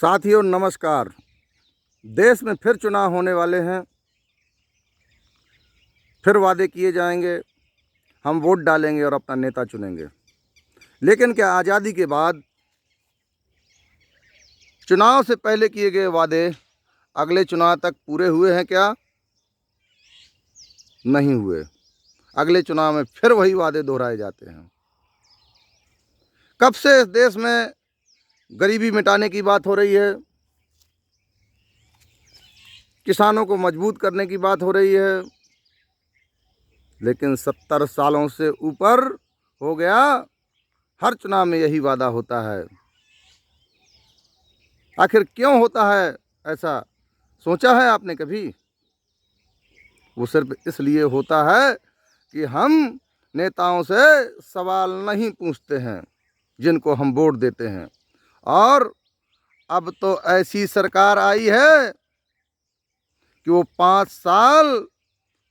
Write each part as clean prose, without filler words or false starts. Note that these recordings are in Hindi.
साथियों नमस्कार। देश में फिर चुनाव होने वाले हैं, फिर वादे किए जाएंगे, हम वोट डालेंगे और अपना नेता चुनेंगे। लेकिन क्या आज़ादी के बाद चुनाव से पहले किए गए वादे अगले चुनाव तक पूरे हुए हैं? क्या नहीं हुए। अगले चुनाव में फिर वही वादे दोहराए जाते हैं। कब से इस देश में गरीबी मिटाने की बात हो रही है, किसानों को मजबूत करने की बात हो रही है, लेकिन 70 सालों से ऊपर हो गया, हर चुनाव में यही वादा होता है। आखिर क्यों होता है ऐसा? सोचा है आपने कभी? वो सिर्फ इसलिए होता है कि हम नेताओं से सवाल नहीं पूछते हैं जिनको हम वोट देते हैं। और अब तो ऐसी सरकार आई है कि वो 5 साल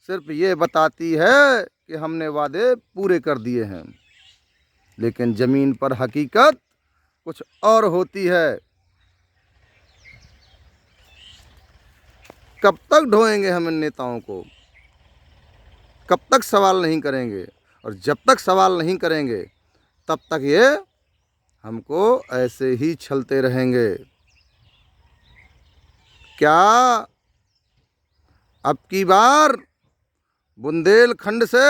सिर्फ ये बताती है कि हमने वादे पूरे कर दिए हैं, लेकिन ज़मीन पर हकीकत कुछ और होती है। कब तक ढोएंगे हम इन नेताओं को? कब तक सवाल नहीं करेंगे? और जब तक सवाल नहीं करेंगे तब तक ये हमको ऐसे ही छलते रहेंगे। क्या अब की बार बुंदेलखंड से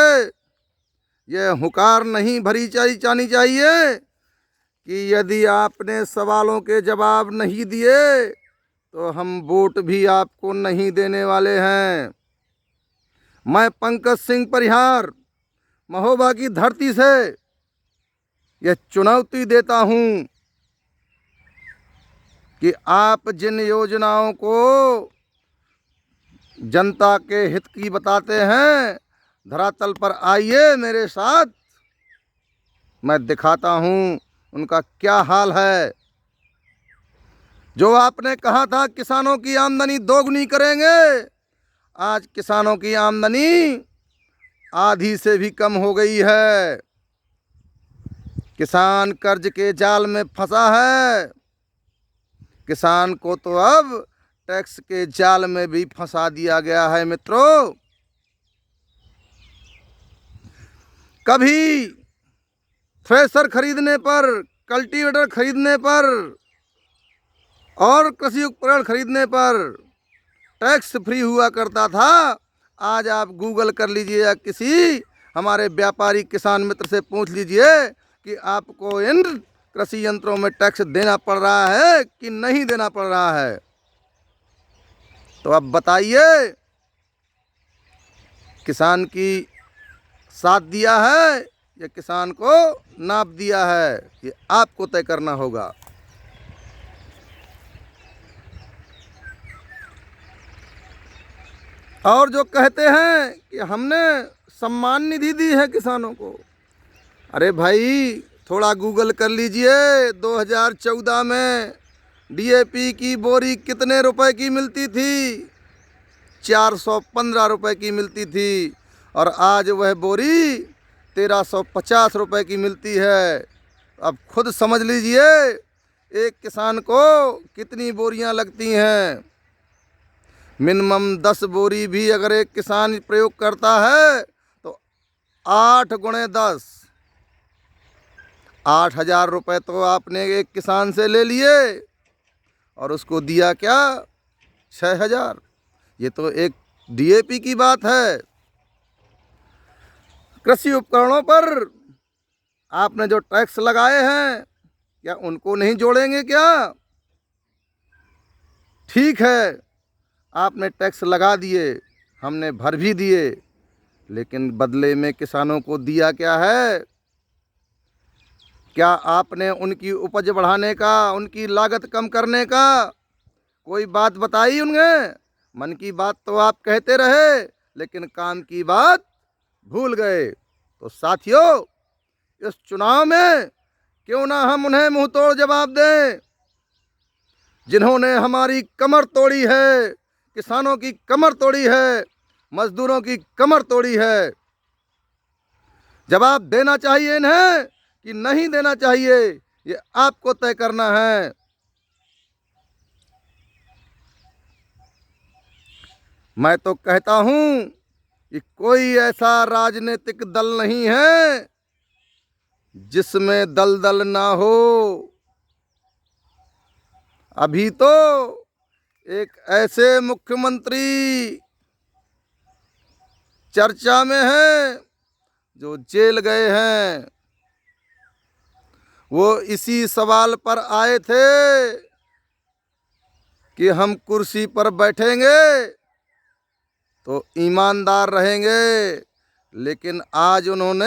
यह हुकार नहीं भरी जानी चाहिए कि यदि आपने सवालों के जवाब नहीं दिए तो हम वोट भी आपको नहीं देने वाले हैं। मैं पंकज सिंह परिहार महोबा की धरती से यह चुनौती देता हूं कि आप जिन योजनाओं को जनता के हित की बताते हैं, धरातल पर आइए मेरे साथ, मैं दिखाता हूं उनका क्या हाल है। जो आपने कहा था किसानों की आमदनी दोगुनी करेंगे, आज किसानों की आमदनी आधी से भी कम हो गई है। किसान कर्ज के जाल में फंसा है। किसान को तो अब टैक्स के जाल में भी फंसा दिया गया है। मित्रों, कभी थ्रेशर खरीदने पर, कल्टीवेटर खरीदने पर और कृषि उपकरण खरीदने पर टैक्स फ्री हुआ करता था। आज आप गूगल कर लीजिए या किसी हमारे व्यापारी किसान मित्र से पूछ लीजिए कि आपको इन कृषि यंत्रों में टैक्स देना पड़ रहा है कि नहीं देना पड़ रहा है। तो अब बताइए, किसान की साथ दिया है या किसान को नाप दिया है? ये आपको तय करना होगा। और जो कहते हैं कि हमने सम्मान निधि दी है किसानों को, अरे भाई थोड़ा गूगल कर लीजिए। 2014 में डीएपी की बोरी कितने रुपए की मिलती थी? 415 रुपए की मिलती थी, और आज वह बोरी 1350 रुपए की मिलती है। अब खुद समझ लीजिए एक किसान को कितनी बोरियां लगती हैं। मिनिमम 10 बोरी भी अगर एक किसान प्रयोग करता है तो 8 गुणे 10, 8,000 रुपये तो आपने एक किसान से ले लिए और उसको दिया क्या? 6,000। ये तो एक डीएपी की बात है। कृषि उपकरणों पर आपने जो टैक्स लगाए हैं, क्या उनको नहीं जोड़ेंगे क्या? ठीक है, आपने टैक्स लगा दिए, हमने भर भी दिए, लेकिन बदले में किसानों को दिया क्या है? क्या आपने उनकी उपज बढ़ाने का, उनकी लागत कम करने का कोई बात बताई उन्हें? मन की बात तो आप कहते रहे, लेकिन काम की बात भूल गए। तो साथियों, इस चुनाव में क्यों ना हम उन्हें मुंह तोड़ जवाब दें जिन्होंने हमारी कमर तोड़ी है, किसानों की कमर तोड़ी है, मजदूरों की कमर तोड़ी है। जवाब देना चाहिए इन्हें कि नहीं देना चाहिए, ये आपको तय करना है। मैं तो कहता हूं कि कोई ऐसा राजनीतिक दल नहीं है जिसमें दलदल ना हो। अभी तो एक ऐसे मुख्यमंत्री चर्चा में हैं जो जेल गए हैं। वो इसी सवाल पर आए थे कि हम कुर्सी पर बैठेंगे तो ईमानदार रहेंगे, लेकिन आज उन्होंने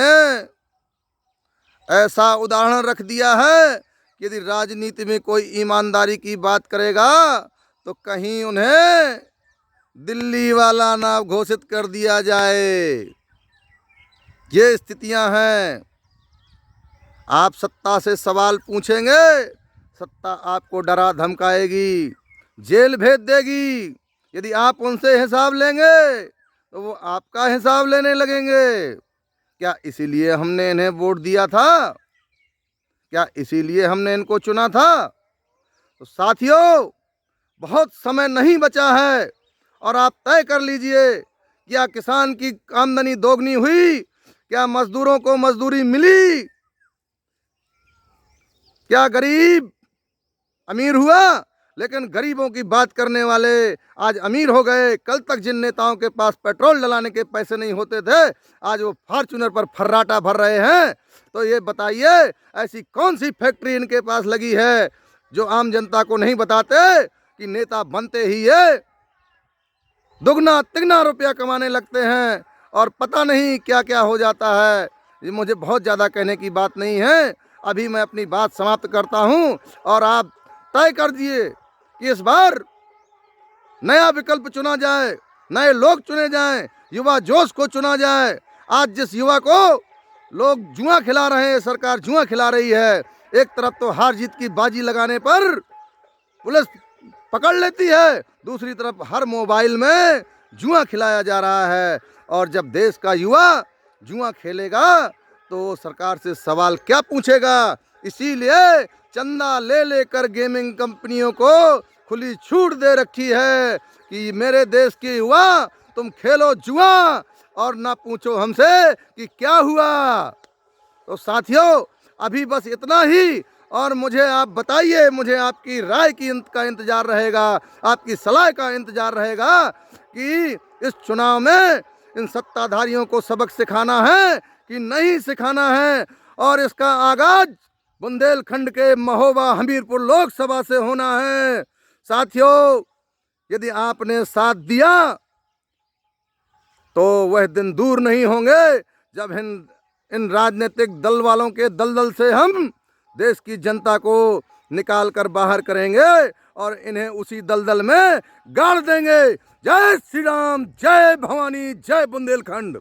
ऐसा उदाहरण रख दिया है कि यदि राजनीति में कोई ईमानदारी की बात करेगा तो कहीं उन्हें दिल्ली वाला नाम घोषित कर दिया जाए। ये स्थितियां हैं। आप सत्ता से सवाल पूछेंगे, सत्ता आपको डरा धमकाएगी, जेल भेज देगी। यदि आप उनसे हिसाब लेंगे तो वो आपका हिसाब लेने लगेंगे। क्या इसीलिए हमने इन्हें वोट दिया था? क्या इसीलिए हमने इनको चुना था? तो साथियों, बहुत समय नहीं बचा है और आप तय कर लीजिए, क्या किसान की आमदनी दोगुनी हुई? क्या मजदूरों को मजदूरी मिली? क्या गरीब अमीर हुआ? लेकिन गरीबों की बात करने वाले आज अमीर हो गए। कल तक जिन नेताओं के पास पेट्रोल डलाने के पैसे नहीं होते थे, आज वो फॉर्च्यूनर पर फर्राटा भर रहे हैं। तो ये बताइए, ऐसी कौन सी फैक्ट्री इनके पास लगी है जो आम जनता को नहीं बताते कि नेता बनते ही ये दुगना तिगना रुपया कमाने लगते हैं और पता नहीं क्या क्या हो जाता है। ये मुझे बहुत ज़्यादा कहने की बात नहीं है। अभी मैं अपनी बात समाप्त करता हूं और आप तय कर दिए कि इस बार नया विकल्प चुना जाए, नए लोग चुने जाएं, युवा जोश को चुना जाए। आज जिस युवा को लोग जुआ खिला रहे हैं, सरकार जुआ खिला रही है। एक तरफ तो हार जीत की बाजी लगाने पर पुलिस पकड़ लेती है, दूसरी तरफ हर मोबाइल में जुआ खिलाया जा रहा है। और जब देश का युवा जुआ खेलेगा तो सरकार से सवाल क्या पूछेगा? इसीलिए चंदा ले लेकर गेमिंग कंपनियों को खुली छूट दे रखी है कि मेरे देश के युवा तुम खेलो जुआ और ना पूछो हमसे कि क्या हुआ। तो साथियों, अभी बस इतना ही और मुझे आप बताइए, मुझे आपकी राय का इंतजार रहेगा, आपकी सलाह का इंतजार रहेगा कि इस चुनाव में इन सत्ताधारियों को सबक सिखाना है कि नहीं सिखाना है। और इसका आगाज बुंदेलखंड के महोबा हमीरपुर लोकसभा से होना है। साथियों, यदि आपने साथ दिया तो वह दिन दूर नहीं होंगे जब इन राजनीतिक दल वालों के दलदल से हम देश की जनता को निकाल कर बाहर करेंगे और इन्हें उसी दलदल में गाड़ देंगे। जय श्री राम, जय भवानी, जय बुंदेलखंड।